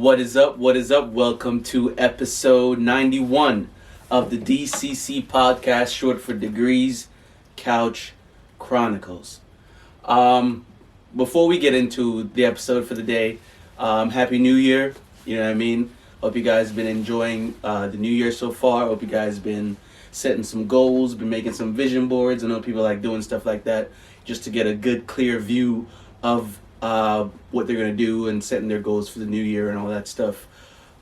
What is up? What is up? Welcome to episode 91 of the DCC podcast, short for Degrees, Couch Chronicles. Before we get into the episode for the day, Happy New Year. You know what I mean? Hope you guys been enjoying the new year so far. Hope you guys been setting some goals, been making some vision boards. I know people like doing stuff like that just to get a good, clear view of what they're going to do and setting their goals for the new year and all that stuff.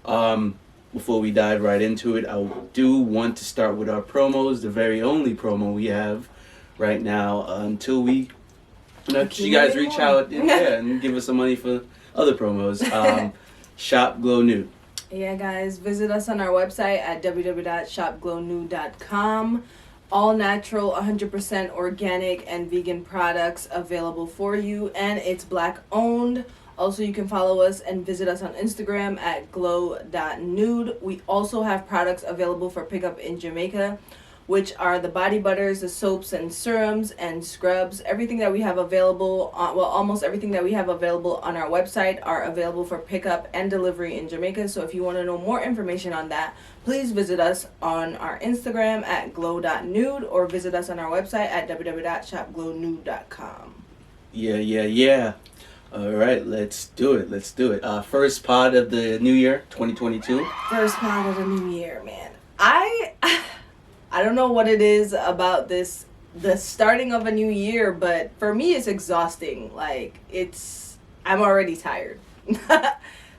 Before we dive right into it, I do want to start with our promos, the very only promo we have right now until we, you guys reach out and give us some money for other promos. Shop Glow Nude. Yeah, guys, visit us on our website at www.shopglownude.com. All natural, 100% organic and vegan products available for you, and it's Black owned. Also, you can follow us and visit us on Instagram at glow.nude. We also have products available for pickup in Jamaica, which are the body butters, the soaps and serums and scrubs. Everything that we have available, almost everything that we have available on our website are available for pickup and delivery in Jamaica. So if you want to know more information on that, please visit us on our Instagram at glow.nude or visit us on our website at www.shopglownude.com. Yeah. All right, let's do it. First pod of the new year, 2022. First pod of the new year, man. I don't know what it is about the starting of a new year, but for me it's exhausting. I'm already tired.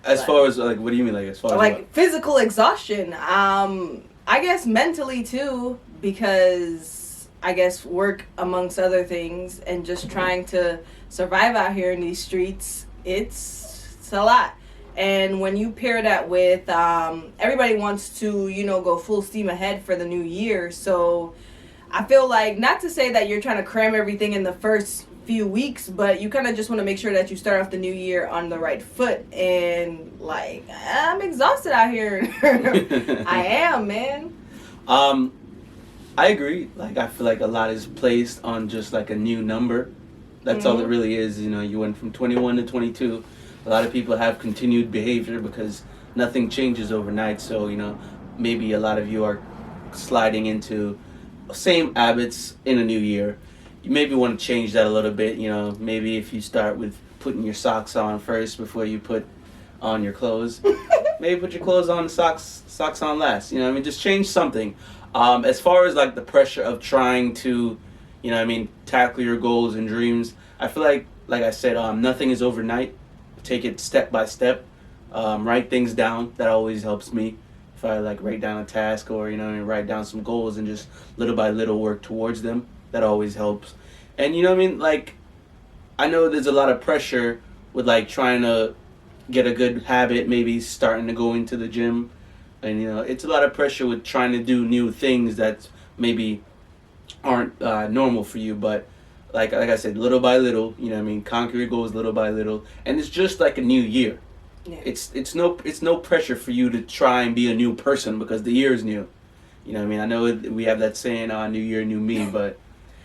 As far as what do you mean as far as what? Physical exhaustion. I guess mentally too, because I guess work amongst other things and just trying to survive out here in these streets, it's a lot. And when you pair that with everybody wants to, go full steam ahead for the new year. So I feel like, not to say that you're trying to cram everything in the first few weeks, but you kind of just want to make sure that you start off the new year on the right foot. And I'm exhausted out here. I am, man. I agree. I feel like a lot is placed on just a new number. That's all it really is. You went from 21 to 22. A lot of people have continued behavior because nothing changes overnight. So, maybe a lot of you are sliding into same habits in a new year. You maybe want to change that a little bit. Maybe if you start with putting your socks on first before you put on your clothes. Maybe put your clothes on, socks on last. Just change something. As far as the pressure of trying to, tackle your goals and dreams, I feel like I said, nothing is overnight. Take it step by step. Write things down. That always helps me. If I write down a task or write down some goals and just little by little work towards them, that always helps. And I know there's a lot of pressure with trying to get a good habit, maybe starting to go into the gym, and it's a lot of pressure with trying to do new things that maybe aren't normal for you, but like I said, little by little, conquer your goals little by little, and it's just like a new year. Yeah. It's no pressure for you to try and be a new person because the year is new. I know we have that saying, new year, new me, but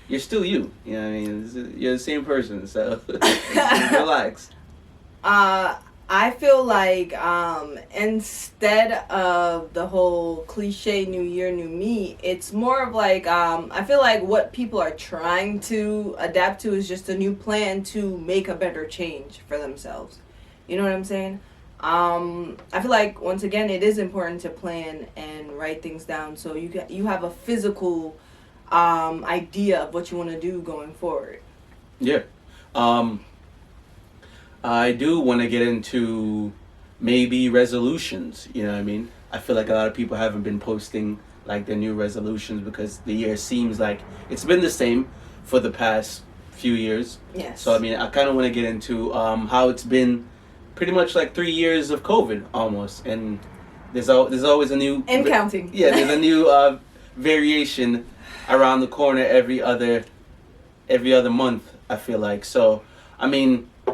you're still you. You're the same person, so relax. I feel like instead of the whole cliche new year, new me, it's more of I feel like what people are trying to adapt to is just a new plan to make a better change for themselves. You know what I'm saying? I feel like, once again, it is important to plan and write things down so you have a physical idea of what you want to do going forward. Yeah. I do want to get into maybe resolutions, I feel like a lot of people haven't been posting their new resolutions because the year seems like it's been the same for the past few years. Yes. So, I kind of want to get into how it's been pretty much 3 years of COVID almost. And there's always a new... And counting. Yeah, there's a new variation around the corner every other month, I feel like. So,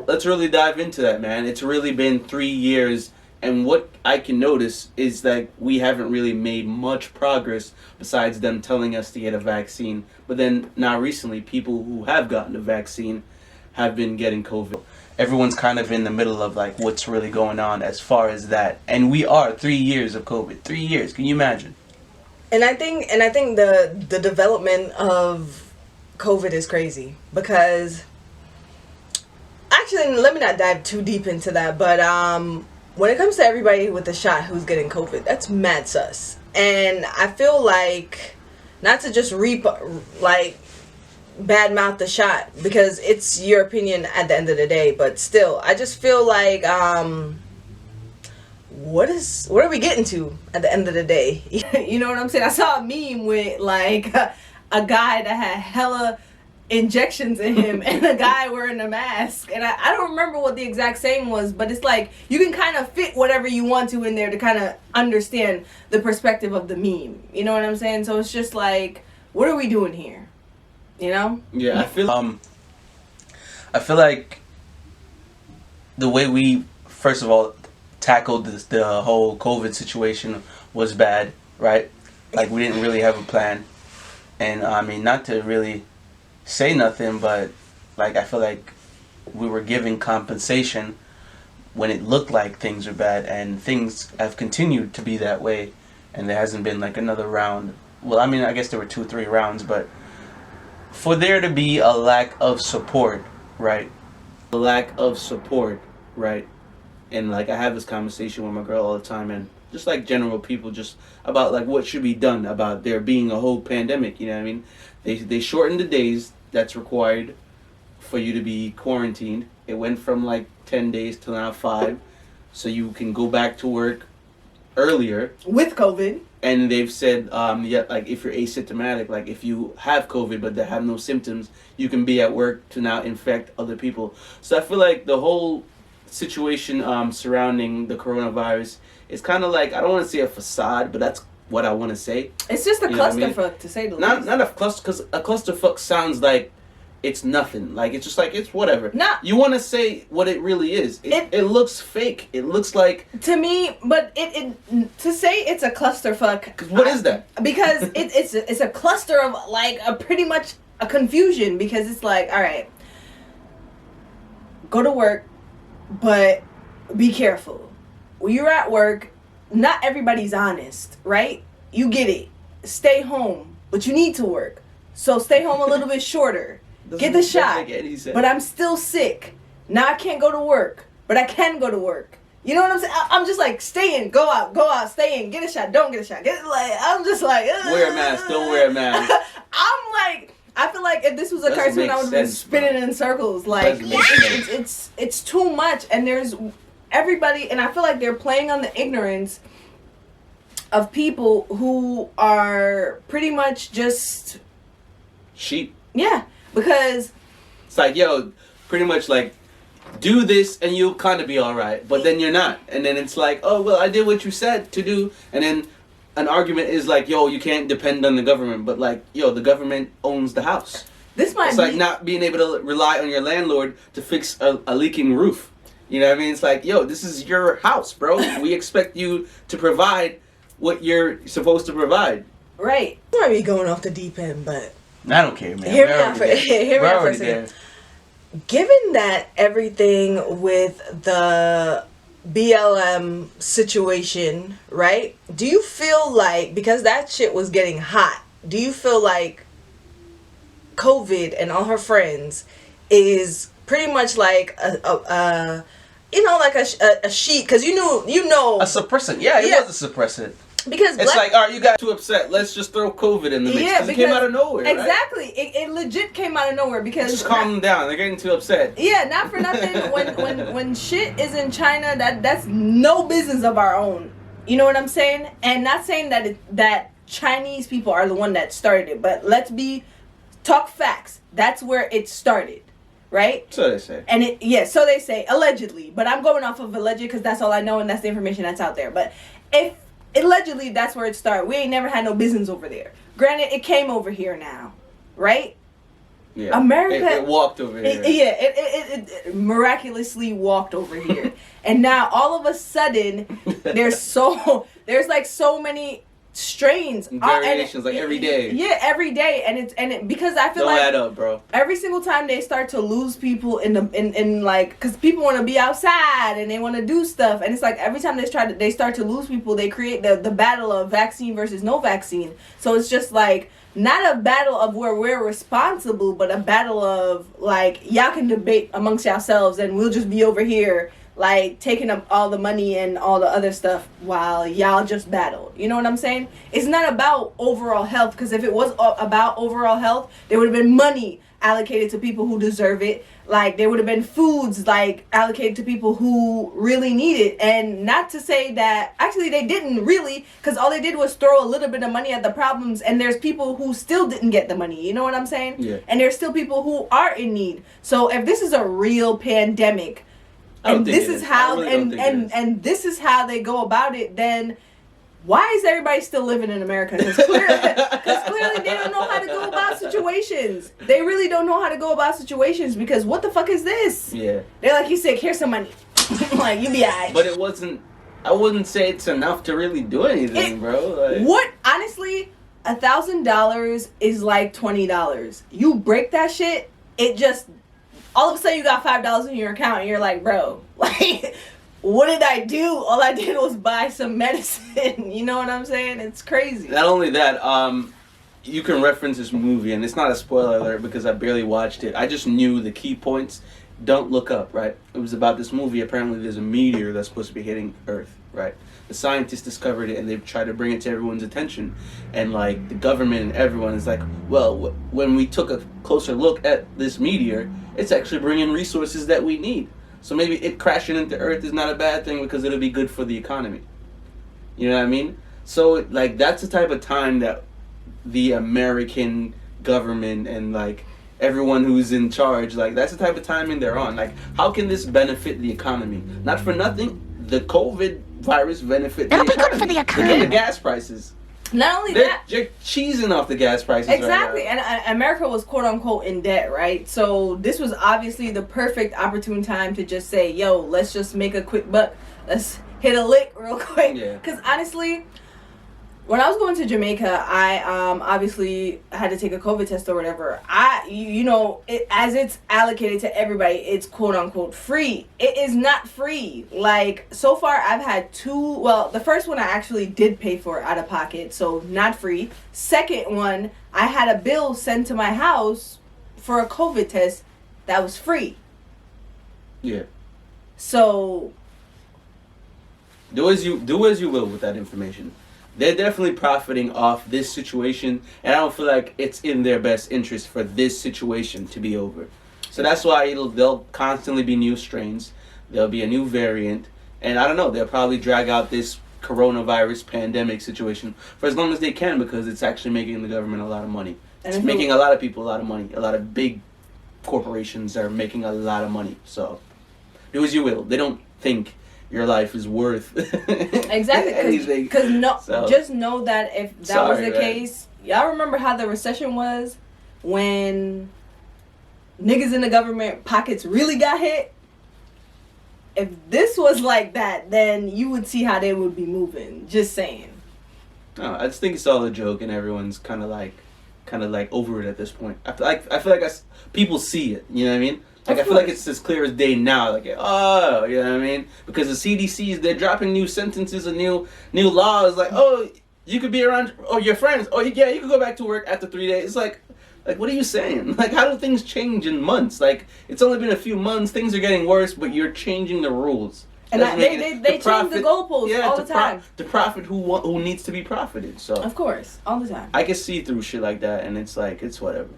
let's really dive into that, man. It's really been 3 years, and what I can notice is that we haven't really made much progress besides them telling us to get a vaccine. But then now recently, people who have gotten the vaccine have been getting COVID. Everyone's kind of in the middle of like what's really going on as far as that. And we are 3 years of COVID. 3 years. Can you imagine? And I think the development of COVID is crazy because actually, let me not dive too deep into that, but when it comes to everybody with the shot who's getting COVID, that's mad sus. And I feel like, not to just badmouth the shot, because it's your opinion at the end of the day, but still, I just feel like, what are we getting to at the end of the day? You know what I'm saying? I saw a meme with like a guy that had hella injections in him and a guy wearing a mask, and I don't remember what the exact saying was, but it's like you can kind of fit whatever you want to in there to kind of understand the perspective of the meme, you know what I'm saying? So it's just like, what are we doing here, you know? Yeah, I feel like the way we first of all tackled the whole COVID situation was bad, right? Like we didn't really have a plan, and I mean, not to really say nothing, but like I feel like we were giving compensation when it looked like things were bad, and things have continued to be that way, and there hasn't been like another round. Well, I mean, I guess there were 2-3 rounds, but for there to be a lack of support, right? A lack of support, right? And like I have this conversation with my girl all the time, and just like general people, just about like what should be done about there being a whole pandemic. You know what I mean? They shortened the days that's required for you to be quarantined. It went from like 10 days to now 5, so you can go back to work earlier with COVID. And they've said, yeah, like if you're asymptomatic, like if you have COVID but they have no symptoms, you can be at work to now infect other people. So I feel like the whole situation surrounding the coronavirus is kind of like, I don't want to say a facade, but that's what I want to say. It's just a clusterfuck, to say the least. Not a cluster, because a clusterfuck sounds like it's nothing. Like it's just like it's whatever. Nah. You want to say what it really is. It looks fake. It looks like, to me, but it to say it's a clusterfuck. Cause what is that? Because it's a cluster of like a pretty much a confusion, because it's like, all right, go to work, but be careful. When you're at work, not everybody's honest, right? You get it. Stay home, but you need to work. So stay home a little bit shorter. Get the shot. But I'm still sick. Now I can't go to work, but I can go to work. You know what I'm saying? I'm just like, stay in, go out, stay in, get a shot, don't get a shot. I'm just like, wear a mask, don't wear a mask. I'm like, I feel like if this was a cartoon, I would have been spinning in circles. Like, it's too much, and there's everybody, and I feel like they're playing on the ignorance of people who are pretty much just sheep. Yeah, because it's like, yo, pretty much like, do this and you'll kind of be all right, but then you're not, and then it's like, oh well, I did what you said to do, and then an argument is like, yo, you can't depend on the government, but like, yo, the government owns the house. It's like not being able to rely on your landlord to fix a leaking roof. You know what I mean? It's like, yo, this is your house, bro. We expect you to provide what you're supposed to provide. Right. You might be going off the deep end, but I don't care, man. Hear me out for a second. Given that everything with the BLM situation, right? Do you feel like, because that shit was getting hot, do you feel like COVID and all her friends is pretty much like a sheet? Because you know a suppressant. Yeah, it was a suppressant. Because it's like, all right, you got too upset. Let's just throw COVID in the mix. Yeah, because it came out of nowhere. Exactly, right? It legit came out of nowhere, because just calm them down. They're getting too upset. Yeah, not for nothing. when shit is in China, that's no business of our own. You know what I'm saying? And not saying that Chinese people are the one that started it, but let's talk facts. That's where it started. Right? So they say. And so they say, allegedly. But I'm going off of alleged because that's all I know and that's the information that's out there. But if allegedly that's where it started, we ain't never had no business over there. Granted, it came over here now. Right? Yeah. America. It walked over here. It miraculously walked over here. And now all of a sudden, there's like so many strains, variations, like every day. Yeah, every day, because I feel Don't like add up, bro. every single time they start to lose people in like, because people want to be outside and they want to do stuff, and it's like every time they start to lose people, they create the battle of vaccine versus no vaccine. So it's just like not a battle of where we're responsible, but a battle of like, y'all can debate amongst yourselves and we'll just be over here like taking up all the money and all the other stuff while y'all just battle. You know what I'm saying? It's not about overall health, because if it was about overall health, there would have been money allocated to people who deserve it. Like, there would have been foods like allocated to people who really need it. And not to say that actually they didn't really, because all they did was throw a little bit of money at the problems, and there's people who still didn't get the money. You know what I'm saying? Yeah. And there's still people who are in need. So if this is a real pandemic, and this is how and this is how they go about it, then why is everybody still living in America? Because clearly they don't know how to go about situations. They really don't know how to go about situations, because what the fuck is this? Yeah. They're like, you sick, here's some money. Like, you be alright. But it wasn't, I wouldn't say it's enough to really do anything, bro. Like, what? Honestly, $1,000 is like $20. You break that shit, it just, all of a sudden you got $5 in your account and you're like, bro, like, what did I do? All I did was buy some medicine. You know what I'm saying? It's crazy. Not only that, you can reference this movie, and it's not a spoiler alert because I barely watched it. I just knew the key points. Don't look up, right? It was about this movie. Apparently there's a meteor that's supposed to be hitting Earth, right? The scientists discovered it, and they've tried to bring it to everyone's attention. And, like, the government and everyone is like, well, when we took a closer look at this meteor, it's actually bringing resources that we need. So maybe it crashing into Earth is not a bad thing because it'll be good for the economy. You know what I mean? So, like, that's the type of time that the American government and, like, everyone who's in charge, like, that's the type of timing they're on. Like, how can this benefit the economy? Not for nothing, the COVID virus benefit the economy. It'll be good for the economy. Look at the gas prices. Not only they're cheesing off the gas prices. Exactly. Right now. And America was quote unquote in debt, right? So this was obviously the perfect opportune time to just say, yo, let's just make a quick buck. Let's hit a lick real quick. Yeah. Because honestly, when I was going to Jamaica, I obviously had to take a COVID test or whatever. As it's allocated to everybody, it's quote unquote free. It is not free. Like, so far I've had the first one I actually did pay for out of pocket, so not free. Second one, I had a bill sent to my house for a COVID test that was free. Yeah. So do as you will with that information. They're definitely profiting off this situation, and I don't feel like it's in their best interest for this situation to be over. So that's why there'll constantly be new strains. There'll be a new variant, and I don't know, they'll probably drag out this coronavirus pandemic situation for as long as they can, because it's actually making the government a lot of money. It's making a lot of people a lot of money. A lot of big corporations are making a lot of money. So do as you will. They don't think your life is worth exactly anything. Because just know that if that was the case, y'all remember how the recession was when niggas in the government pockets really got hit? If this was like that, then you would see how they would be moving. Just saying. No, I just think it's all a joke, and everyone's kind of like over it at this point. I feel like people see it. You know what I mean? Like, I feel like it's as clear as day now. Like, oh, you know what I mean? Because the CDCs, they're dropping new sentences and new laws. Like, oh, you could be around your friends. Oh, yeah, you could go back to work after 3 days. It's like, what are you saying? Like, how do things change in months? Like, it's only been a few months. Things are getting worse, but you're changing the rules. And they change the goalposts all the time. To profit who needs to be profited. So of course, all the time. I can see through shit like that, and it's like, it's whatever.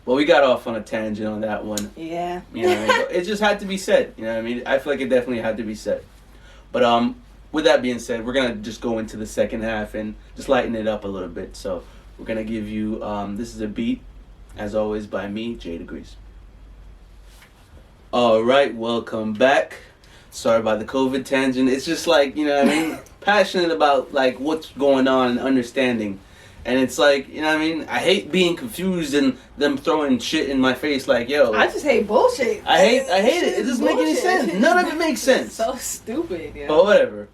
Well, we got off on a tangent on that one. Yeah. You know what I mean? It just had to be said. You know what I mean? I feel like it definitely had to be said. But with that being said, we're gonna just go into the second half and just lighten it up a little bit. So we're gonna give you this is a beat, as always, by me, Jay Degrees. All right, welcome back. Sorry about the COVID tangent. It's just like, you know what I mean? Passionate about like what's going on and understanding. And it's like, you know what I mean? I hate being confused and them throwing shit in my face like, yo. I just hate bullshit. I hate it. It doesn't make any sense. None of it makes sense. So stupid, yo. But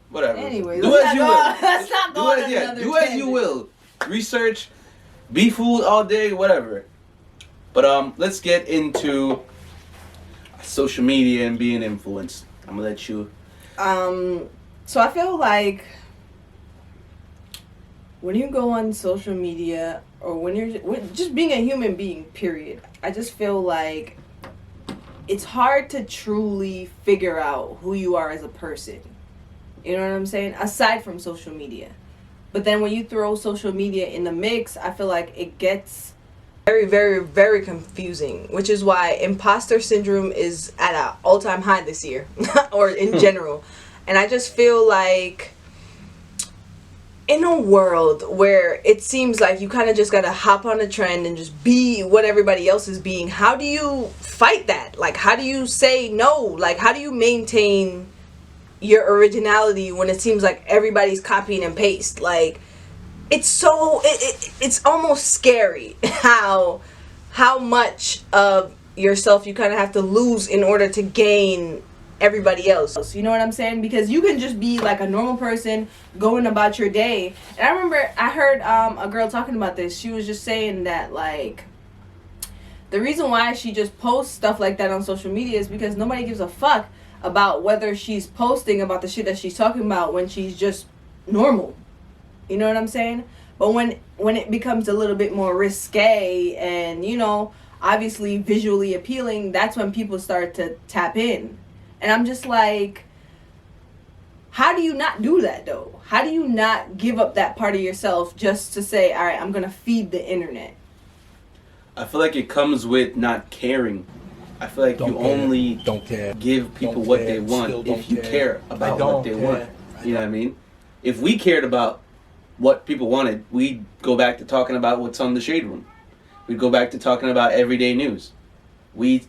whatever. Anyway, do as you will. Let's not go on another do as you will. Research, be fooled all day, whatever. But let's get into social media and being influenced. I'm gonna let you. So I feel like when you go on social media or when you're just being a human being, period, I just feel like it's hard to truly figure out who you are as a person. You know what I'm saying? Aside from social media. But then when you throw social media in the mix, I feel like it gets very, very, very confusing, which is why imposter syndrome is at an all-time high this year or in general. And I just feel like in a world where it seems like you kind of just got to hop on a trend and just be what everybody else is being, how do you fight that? Like, how do you say no? Like, how do you maintain your originality when it seems like everybody's copying and paste? Like, it's so, it's almost scary how much of yourself you kind of have to lose in order to gain everybody else. You know what I'm saying? Because you can just be like a normal person going about your day. And I remember I heard a girl talking about this. She was just saying that, like, the reason why she just posts stuff like that on social media is because nobody gives a fuck about whether she's posting about the shit that she's talking about when she's just normal. You know what I'm saying? But when it becomes a little bit more risque and, you know, obviously visually appealing, that's when people start to tap in. And I'm just like, how do you not do that, though? How do you not give up that part of yourself just to say, all right, I'm going to feed the internet? I feel like it comes with not caring. I feel like you only give people what they want if you care about what they want. You know what I mean? If we cared about what people wanted, we'd go back to talking about what's on the Shade Room. We'd go back to talking about everyday news. We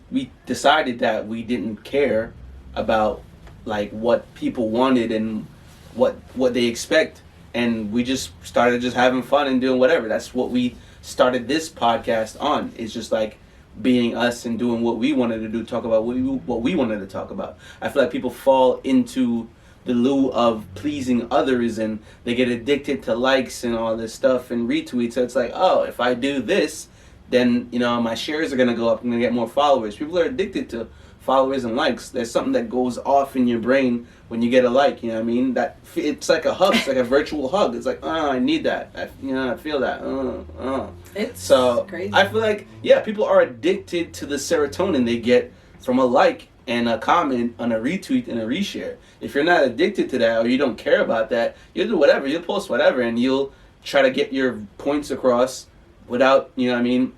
decided that we didn't care about like what people wanted and what they expect, and we just started just having fun and doing whatever. That's what we started this podcast on. It's just like being us and doing what we wanted to do, talk about what we wanted to talk about. I feel like people fall into the lieu of pleasing others and they get addicted to likes and all this stuff and retweets. So it's like, oh, if I do this, then, you know, my shares are going to go up. I'm going to get more followers. People are addicted to followers and likes. There's something that goes off in your brain when you get a like, you know what I mean? That it's like a hug. It's like a virtual hug. It's like, oh, I need that. I feel that. It's so crazy. I feel like, yeah, people are addicted to the serotonin they get from a like and a comment on a retweet and a reshare. If you're not addicted to that or you don't care about that, you'll do whatever. You'll post whatever and you'll try to get your points across without, you know what I mean,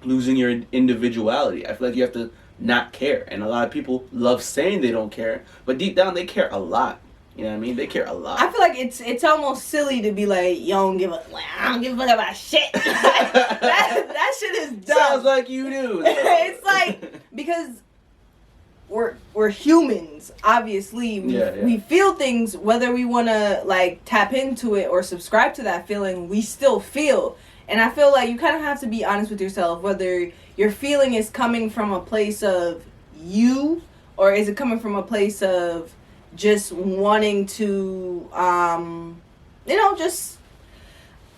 losing your individuality. I feel like you have to not care. And a lot of people love saying they don't care, but deep down they care a lot. You know what I mean? They care a lot. I feel like it's almost silly to be like, I don't give a fuck about shit. that shit is dumb. Sounds like you do. It's like, because we're humans, obviously. We feel things, whether we want to like tap into it or subscribe to that feeling, we still feel. And I feel like you kind of have to be honest with yourself, whether your feeling is coming from a place of you or is it coming from a place of just wanting to, just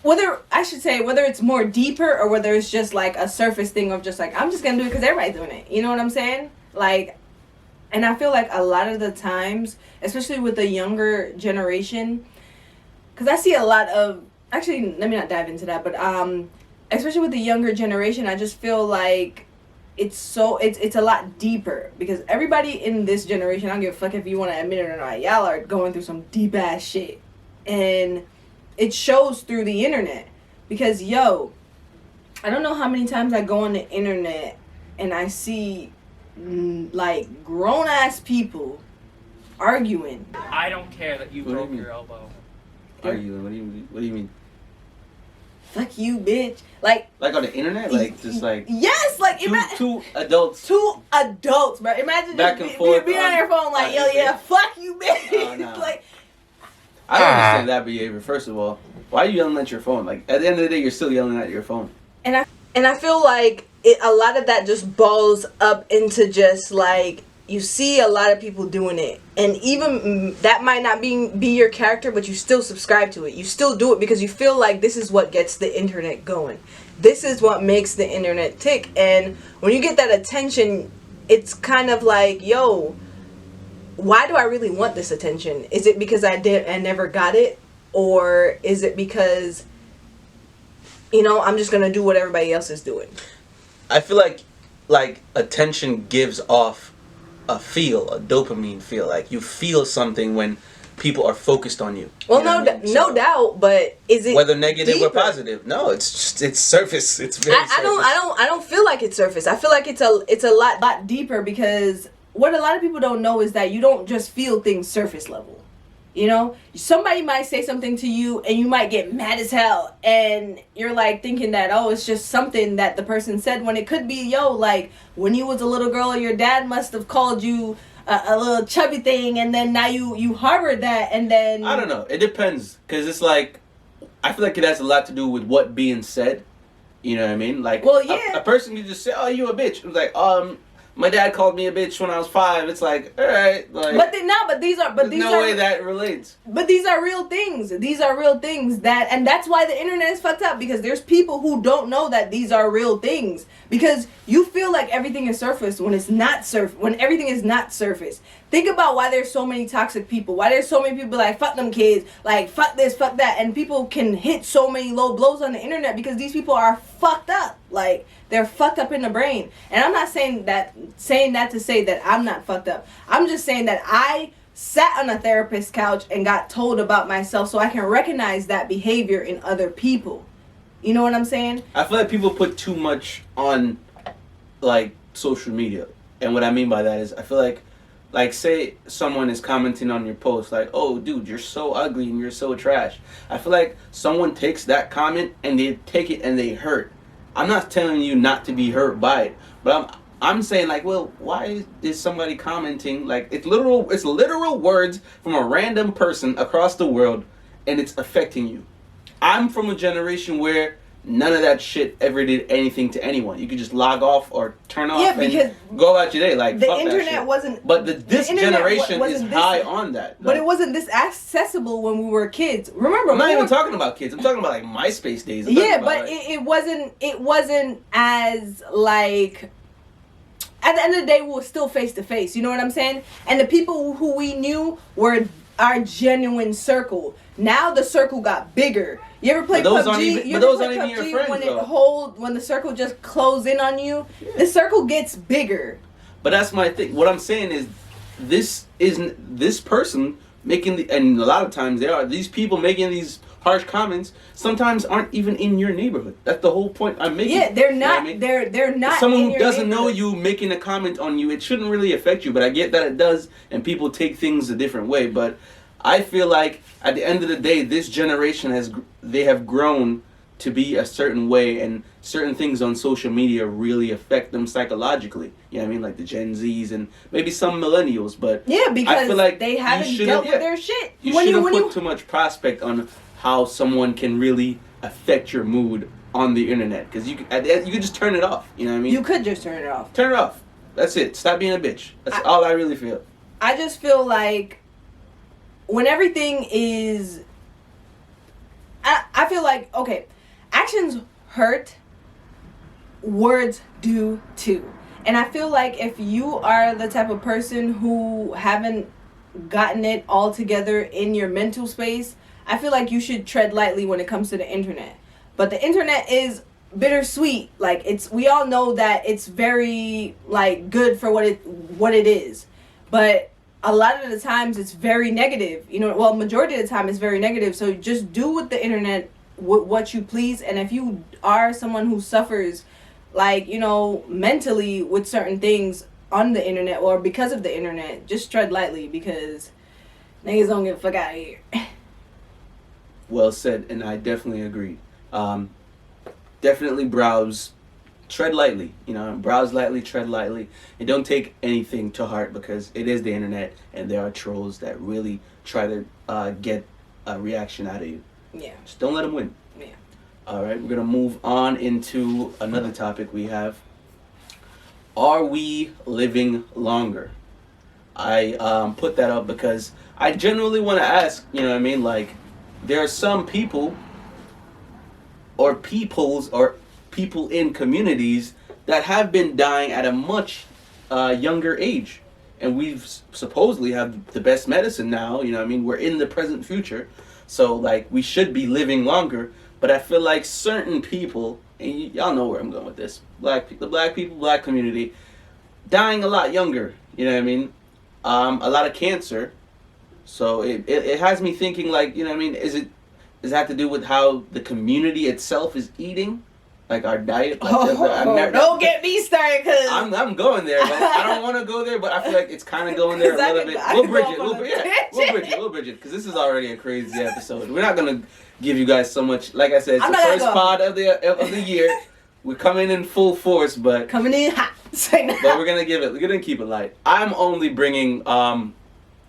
whether it's more deeper or whether it's just like a surface thing of just like, I'm just going to do it because everybody's doing it. You know what I'm saying? Like, and I feel like a lot of the times, especially with the younger generation, because I see a lot of, actually, let me not dive into that, but especially with the younger generation, I just feel like it's a lot deeper, because everybody in this generation, I don't give a fuck if you want to admit it or not, y'all are going through some deep ass shit, and it shows through the internet. Because I don't know how many times I go on the internet and I see like grown ass people arguing. I don't care that you broke your elbow. Arguing? What do you mean? Fuck you, bitch. Like on the internet? Like, just like... Yes, like... Two adults. Two adults, bro. Imagine back just and forth being on your phone like, yo, yeah, fuck you, bitch. No. Like, I don't understand that behavior. First of all, why are you yelling at your phone? Like at the end of the day, you're still yelling at your phone. And I feel like a lot of that just balls up into just like you see a lot of people doing it, and even that might not be your character, but you still subscribe to it. You still do it because you feel like this is what gets the internet going. This is what makes the internet tick. And when you get that attention, it's kind of like, yo, why do I really want this attention? Is it because I never got it, or is it because I'm just gonna do what everybody else is doing? I feel like attention gives off a dopamine feel. Like you feel something when people are focused on you. Well, no doubt, but is it whether negative deeper? or positive? No, it's surface. It's very surface. I don't feel like it's surface. I feel like it's a lot deeper, because what a lot of people don't know is that you don't just feel things surface level. Somebody might say something to you and you might get mad as hell, and you're like thinking that, oh, it's just something that the person said, when it could be, like when you was a little girl, your dad must have called you a little chubby thing, and then now you harbored that, and then I don't know. It depends, because it's like I feel like it has a lot to do with what being said. You know what I mean? Like, well, yeah, a person can just say, "Oh, you a bitch." It was like, my dad called me a bitch when I was 5. It's like, all right, like. But these are no way that relates. But these are real things. These are real things and that's why the internet is fucked up, because there's people who don't know that these are real things, because you feel like everything is surface when it's not when everything is not surface. Think about why there's so many toxic people. Why there's so many people like fuck them kids, like fuck this, fuck that, and people can hit so many low blows on the internet because these people are fucked up. Like, they're fucked up in the brain. And I'm not saying that to say that I'm not fucked up. I'm just saying that I sat on a therapist's couch and got told about myself so I can recognize that behavior in other people. You know what I'm saying? I feel like people put too much on, like, social media. And what I mean by that is, I feel like, say someone is commenting on your post, like, oh, dude, you're so ugly and you're so trash. I feel like someone takes that comment and they take it and they hurt. I'm not telling you not to be hurt by it, but I'm saying, like, well, why is somebody commenting? Like, it's literal words from a random person across the world, and it's affecting you. I'm from a generation where none of that shit ever did anything to anyone. You could just log off or turn off and go about your day. Like, the fuck internet that shit. wasn't. But this generation is high on that. But it wasn't this accessible when we were kids. Remember, I'm not even talking about kids. I'm talking about like MySpace days. Yeah, but it wasn't as like. At the end of the day, we were still face to face. You know what I'm saying? And the people who we knew were our genuine circle. Now the circle got bigger. You ever play PUBG? Those aren't even your friends, when the circle just close in on you, the circle gets bigger. But that's my thing. What I'm saying is, this person making and a lot of times these people making these harsh comments sometimes aren't even in your neighborhood. That's the whole point I'm making. Yeah, they're not. You know what I mean? They're not. Someone who doesn't know you making a comment on you, it shouldn't really affect you. But I get that it does, and people take things a different way. But I feel like at the end of the day, this generation have grown to be a certain way, and certain things on social media really affect them psychologically. You know what I mean? Like the Gen Zs and maybe some millennials. But yeah, because I feel like they haven't dealt with their shit. You shouldn't put too much prospect on how someone can really affect your mood on the internet, because you could just turn it off. You know what I mean? You could just turn it off. Turn it off. That's it. Stop being a bitch. That's all I really feel. I just feel like when everything is, I feel like, okay, actions hurt, words do too. And I feel like if you are the type of person who haven't gotten it all together in your mental space, I feel like you should tread lightly when it comes to the internet. But the internet is bittersweet. Like, we all know that it's very like good for what it is. But a lot of the times it's very negative. Majority of the time it's very negative. So just do with the internet what you please. And if you are someone who suffers, like, mentally with certain things on the internet or because of the internet, just tread lightly, because niggas don't get the fuck out of here. Well said, and I definitely agree. Definitely browse, tread lightly. Browse lightly, tread lightly, and don't take anything to heart, because it is the internet, and there are trolls that really try to get a reaction out of you. Yeah. Just don't let them win. Yeah. All right, we're gonna move on into another topic we have. Are we living longer? I put that up because I genuinely want to ask. You know what I mean? Like, there are some people, or people in communities that have been dying at a much younger age, and we've supposedly have the best medicine now. You know what I mean? We're in the present future, so like we should be living longer. But I feel like certain people, and y'all know where I'm going with this, the black community, dying a lot younger. You know what I mean? A lot of cancer. So it has me thinking, like, you know what I mean? Does it have to do with how the community itself is eating? Like our diet? Like Don't get me started, because I'm going there, but I don't want to go there, but I feel like it's kind of going there a little bit. We'll bridge it, because this is already a crazy episode. We're not going to give you guys so much. Like I said, it's the first pod of the year. We're coming in full force, but coming in hot. But we're gonna keep it light. I'm only bringing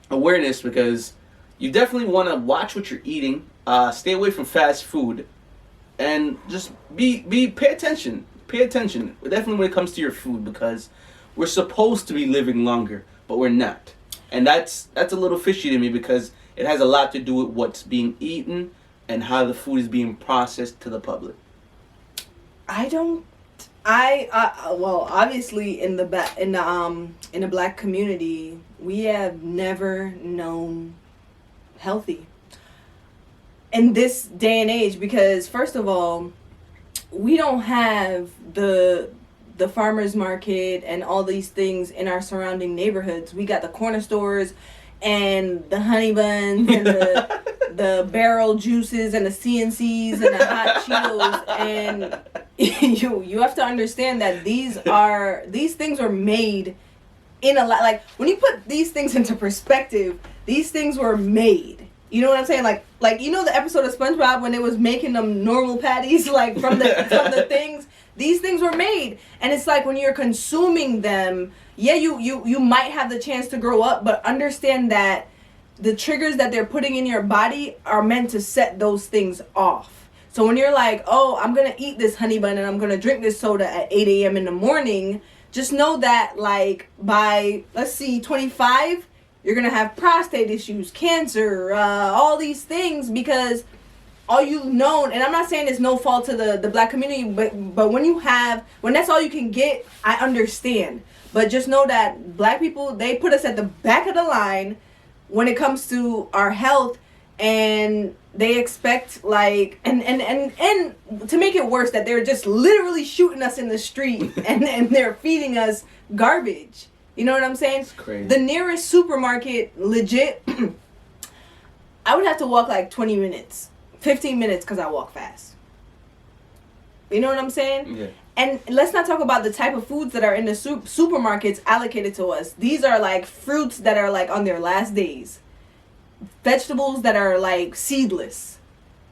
awareness because you definitely want to watch what you're eating. Stay away from fast food, and just pay attention. Pay attention, definitely when it comes to your food, because we're supposed to be living longer, but we're not, and that's a little fishy to me because it has a lot to do with what's being eaten and how the food is being processed to the public. Well, obviously in the black community, we have never known healthy in this day and age, because first of all, we don't have the farmers market and all these things in our surrounding neighborhoods. We got the corner stores and the honey buns and the barrel juices and the CNCs and the hot Cheetos, and you have to understand that these things are made in a lot. Like, when you put these things into perspective, these things were made. You know what I'm saying? Like you know the episode of SpongeBob when it was making them normal patties, like from the things. These things were made, and it's like when you're consuming them, yeah, you might have the chance to grow up, but understand that the triggers that they're putting in your body are meant to set those things off. So when you're like, oh, I'm gonna eat this honey bun and I'm gonna drink this soda at 8 a.m. in the morning, just know that, like, by, let's see, 25, you're gonna have prostate issues, cancer, all these things, because all you've known, and I'm not saying it's no fault to the black community, but when that's all you can get, I understand. But just know that black people, they put us at the back of the line when it comes to our health, and they expect, like, and to make it worse, that they're just literally shooting us in the street and they're feeding us garbage. You know what I'm saying? It's crazy. The nearest supermarket, legit, I would have to walk like 20 minutes, 15 minutes, because I walk fast. You know what I'm saying? Yeah. And let's not talk about the type of foods that are in the supermarkets allocated to us. These are like fruits that are like on their last days. Vegetables that are like seedless.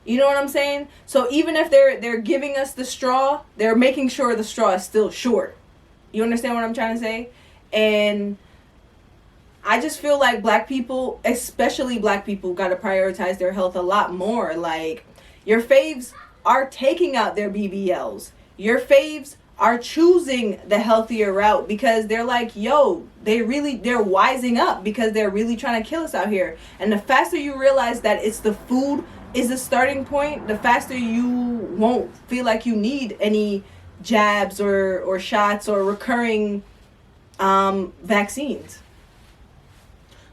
You know what I'm saying? So even if they're giving us the straw, they're making sure the straw is still short. You understand what I'm trying to say? And I just feel like black people, especially black people, got to prioritize their health a lot more. Like, your faves are taking out their BBLs. Your faves are choosing the healthier route because they're like, yo, they're wising up because they're really trying to kill us out here. And the faster you realize that it's the food is the starting point, the faster you won't feel like you need any jabs or shots or recurring vaccines.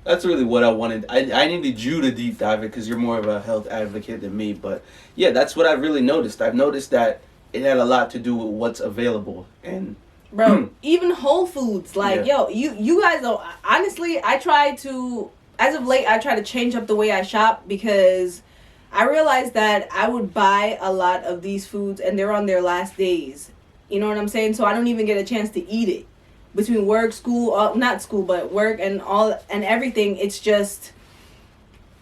That's really what I wanted. I needed you to deep dive it because you're more of a health advocate than me. But yeah, that's what I've really noticed. I've noticed that it had a lot to do with what's available. And bro, even Whole Foods, like, yo, you guys know, honestly, as of late, I try to change up the way I shop because I realized that I would buy a lot of these foods and they're on their last days. You know what I'm saying? So I don't even get a chance to eat it. Between work, school, not school, but work and everything, it's just,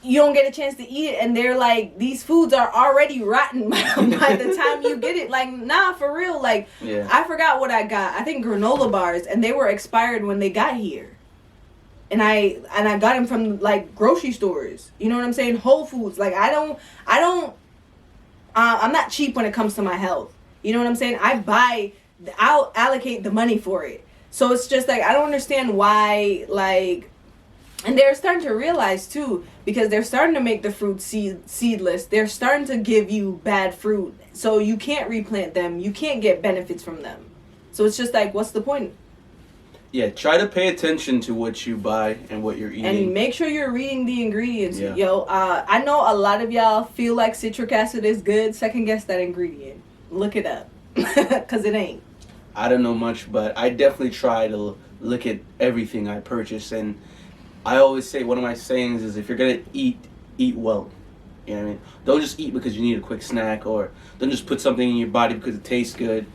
you don't get a chance to eat it, and they're like, these foods are already rotten by the time you get it. Like, nah, for real. Like, I forgot what I got. I think granola bars, and they were expired when they got here. and I got them from like grocery stores. You know what I'm saying? Whole Foods. Like I'm not cheap when it comes to my health. You know what I'm saying? I'll allocate the money for it. So it's just like I don't understand why like. And they're starting to realize too, because they're starting to make the fruit seedless. They're starting to give you bad fruit, so you can't replant them. You can't get benefits from them. So it's just like, what's the point? Yeah, try to pay attention to what you buy and what you're eating. And make sure you're reading the ingredients. Yeah. Yo, I know a lot of y'all feel like citric acid is good. Second guess that ingredient. Look it up, because it ain't. I don't know much, but I definitely try to look at everything I purchase, and I always say, one of my sayings is, if you're going to eat well. You know what I mean? Don't just eat because you need a quick snack, or don't just put something in your body because it tastes good.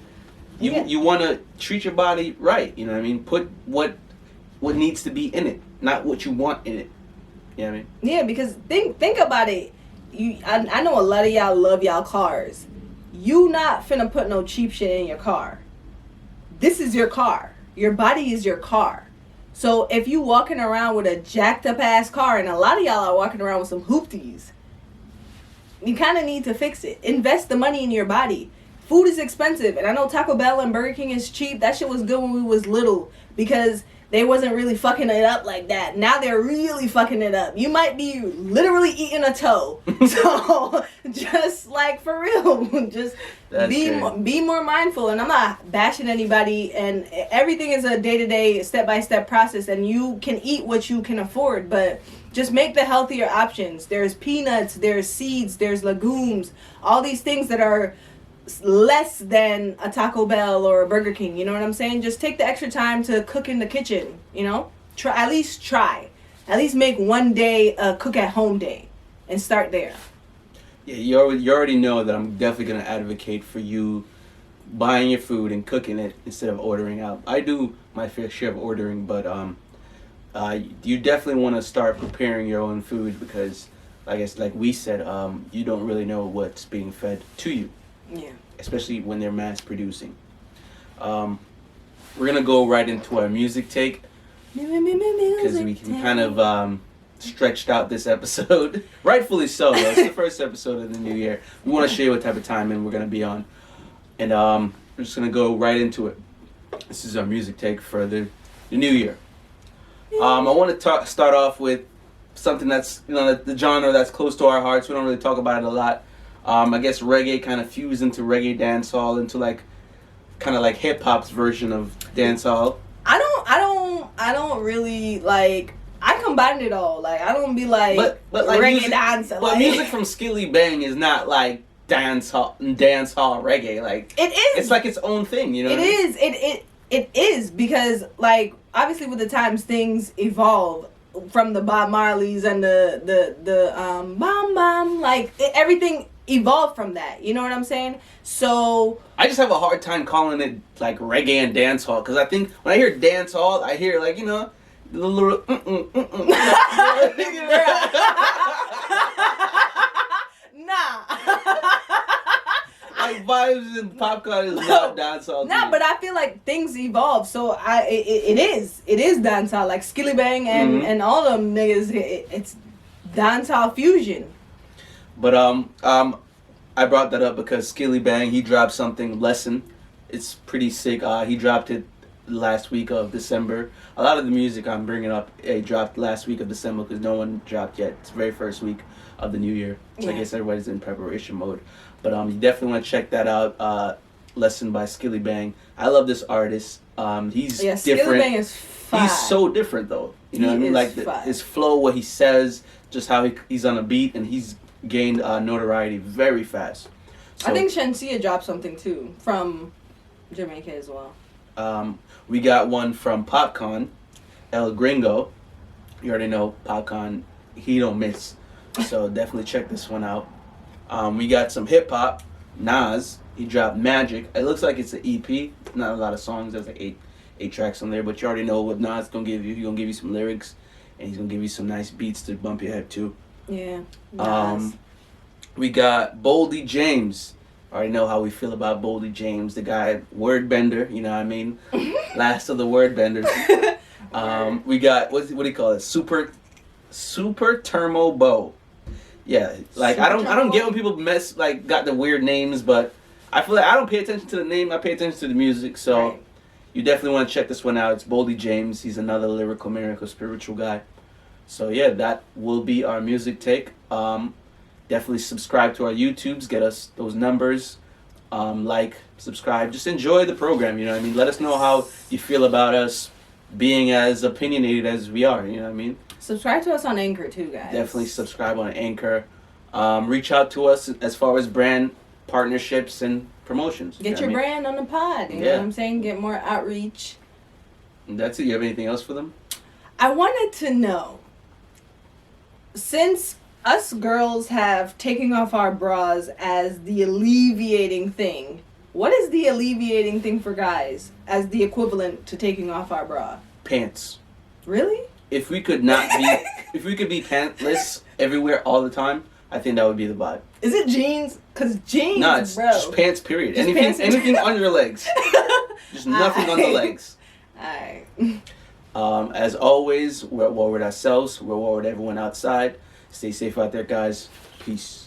You want to treat your body right, you know what I mean? Put what needs to be in it, not what you want in it. You know what I mean? Yeah, because think about it. I know a lot of y'all love y'all cars. You not finna put no cheap shit in your car. This is your car. Your body is your car. So if you walking around with a jacked up ass car, and a lot of y'all are walking around with some hoopties, you kind of need to fix it. Invest the money in your body. Food is expensive, and I know Taco Bell and Burger King is cheap. That shit was good when we was little, because they wasn't really fucking it up like that. Now they're really fucking it up. You might be literally eating a toe. So just like, for real, just be more mindful. And I'm not bashing anybody, and everything is a day-to-day, step-by-step process, and you can eat what you can afford, but just make the healthier options. There's peanuts, there's seeds, there's legumes, all these things that are less than a Taco Bell or a Burger King. You know what I'm saying? Just take the extra time to cook in the kitchen. You know, at least make one day a cook at home day, and start there. Yeah, you already know that I'm definitely gonna advocate for you buying your food and cooking it instead of ordering out. I do my fair share of ordering, but you definitely want to start preparing your own food, because like we said, you don't really know what's being fed to you. Yeah. Especially when they're mass producing. We're gonna go right into our music take, because we kind of stretched out this episode. Rightfully so, though. It's the first episode of the new year. We want to show you what type of time we're gonna be on, and we're just gonna go right into it. This is our music take for the new year. I want to start off with something that's, the genre that's close to our hearts. We don't really talk about it a lot. I guess reggae kind of fused into reggae dancehall, into kind of like hip hop's version of dancehall. I don't really like. I combined it all. Like, I don't be like, but like reggae dancehall. But music from Skilly Bang is not like dancehall reggae. Like, it is. It's like its own thing. You know. It is. It is, because like, obviously with the times things evolve. From the Bob Marleys and the bam bam, like everything evolved from that. You know what I'm saying? So I just have a hard time calling it like reggae and dancehall, because I think when I hear dancehall, I hear like, the little nah. Like vibes and popcorn is not dancehall. Nah, but I feel like things evolve, so it is dancehall, like Skilly Bang and all them niggas. It's dancehall fusion. But I brought that up because Skilly Bang, he dropped something, Lesson. It's pretty sick. He dropped it last week of December. A lot of the music I'm bringing up, it dropped last week of December, because no one dropped yet. It's the very first week of the new year, so I guess everybody's in preparation mode. But you definitely want to check that out. Lesson by Skilly Bang. I love this artist. He's different. Skilly Bang is fire. He's so different though. You know what I mean? Like his flow, what he says, just how he's on a beat, and he's gained notoriety very fast. So, I think Shensia dropped something too from Jamaica as well. We got one from Popcorn, El Gringo. You already know Popcorn, he don't miss. So definitely check this one out. We got some hip hop. Nas, he dropped Magic. It looks like it's an EP. Not a lot of songs. There's like eight tracks on there. But you already know what Nas gonna give you. He's gonna give you some lyrics, and he's gonna give you some nice beats to bump your head to. Yeah. Nice. We got Boldy James. I already know how we feel about Boldy James, the guy, word bender. You know what I mean? Last of the word benders. We got what do you call it? Super Thermo Bow. Yeah, like I don't get when people got the weird names, but I feel like I don't pay attention to the name. I pay attention to the music. So Right. you definitely want to check this one out. It's Boldy James. He's another lyrical miracle spiritual guy. So yeah, that will be our music take. Definitely subscribe to our YouTubes. Get us those numbers. Subscribe. Just enjoy the program. You know what I mean? Let us know how you feel about us being as opinionated as we are. You know what I mean? Subscribe to us on Anchor too, guys. Definitely subscribe on Anchor. Reach out to us as far as brand partnerships and promotions. Get your brand on the pod. You know what I'm saying? Get more outreach. And that's it. You have anything else for them? I wanted to know, since us girls have taken off our bras as the alleviating thing, what is the alleviating thing for guys as the equivalent to taking off our bra? Pants. Really? If we could be pantless everywhere all the time, I think that would be the vibe. Is it jeans? Cause jeans, no, it's bro. just pants. Period. Just anything on your legs. Just nothing on the legs. Alright. As always, we're at war with ourselves. We're at war with everyone outside. Stay safe out there, guys. Peace.